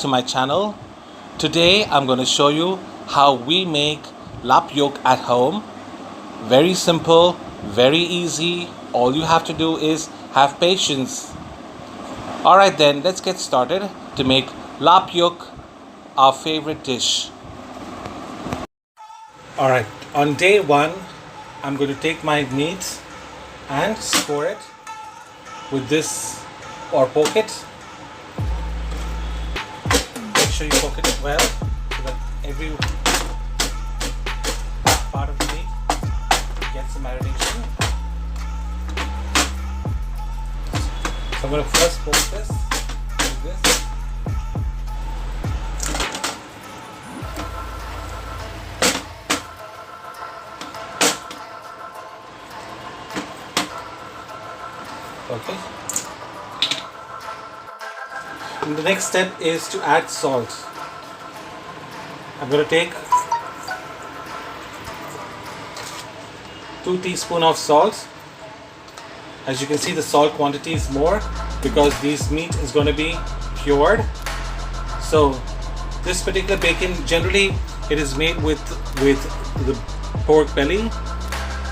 to my channel. Today I'm going to show you how we make Lap Yuk at home. Very simple, very easy. All you have to do is have patience. Alright then, let's get started to make Lap Yuk, our favorite dish. Alright, on day one, I'm going to take my meat and score it with this or poke it. Make sure you poke it well so that every part of the meat gets the marination. So I'm going to first poke this with this. Okay. And the next step is to add salt. I'm going to take 2 teaspoons of salt. As you can see, the salt quantity is more because this meat is going to be cured. So this particular bacon, generally it is made with the pork belly,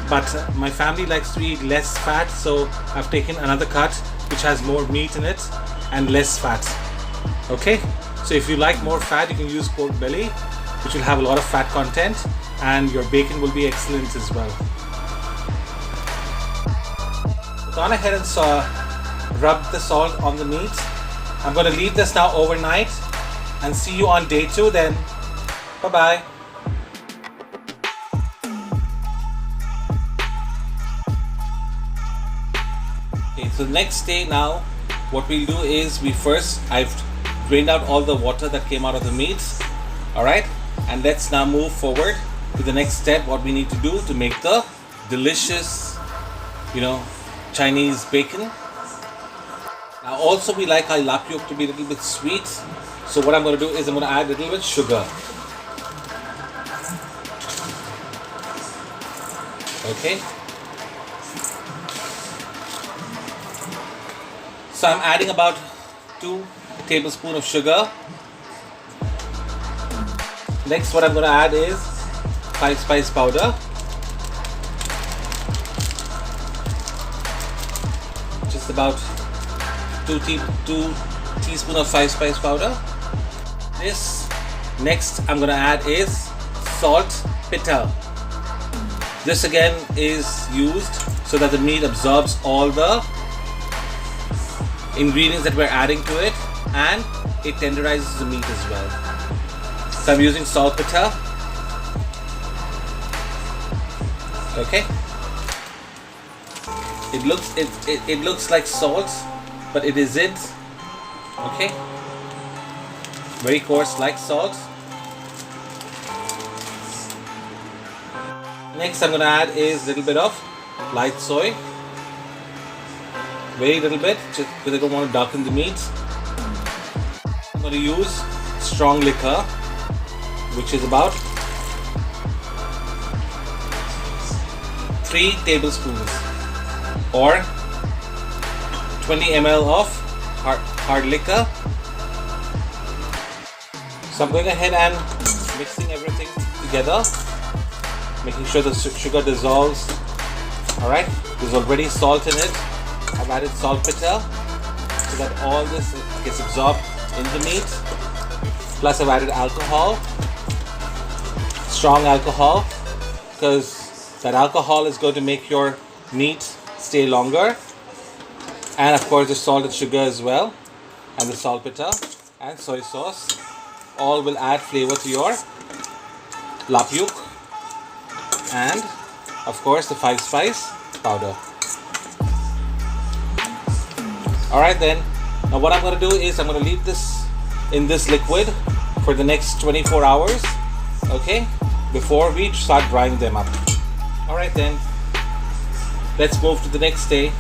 but my family likes to eat less fat, so I've taken another cut which has more meat in it and less fat. Okay, so if you like more fat, you can use pork belly, which will have a lot of fat content, and your bacon will be excellent as well. Gone ahead and rub the salt on the meat. I'm going to leave this now overnight and see you on day 2 then. Bye bye. Okay, so next day now, what we'll do is I've drained out all the water that came out of the meat. Alright, and let's now move forward to the next step, what we need to do to make the delicious, Chinese bacon. Now also we like our Lap Yuk to be a little bit sweet. So what I'm going to do is I'm going to add a little bit sugar. Okay. So I'm adding about 2 tablespoons of sugar. Next what I'm going to add is 5 spice powder. Just about 2 teaspoons of 5 spice powder. This next I'm going to add is salt pitta. This again is used so that the meat absorbs all the ingredients that we're adding to it, and it tenderizes the meat as well. So I'm using salt pitta. Okay. It looks like salt, but it isn't. Okay. Very coarse like salt. Next I'm gonna add is a little bit of light soy. Very little bit, just because I don't want to darken the meat. I'm going to use strong liquor, which is about 3 tablespoons or 20 ml of hard liquor. So I'm going ahead and mixing everything together, making sure the sugar dissolves. Alright, there's already salt in it. I've added salt pitta so that all this gets absorbed in the meat. Plus I've added alcohol, strong alcohol, because that alcohol is going to make your meat stay longer. And of course the salt and sugar as well, and the salt pitta and soy sauce all will add flavor to your Lap Yuk, and of course the 5 spice powder. Alright then, now what I'm going to do is I'm going to leave this in this liquid for the next 24 hours, okay, before we start drying them up. Alright then, let's move to the next day.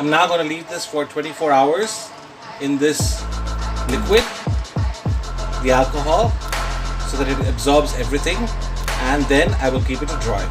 I'm now going to leave this for 24 hours in this liquid, the alcohol, so that it absorbs everything, and then I will keep it to dry.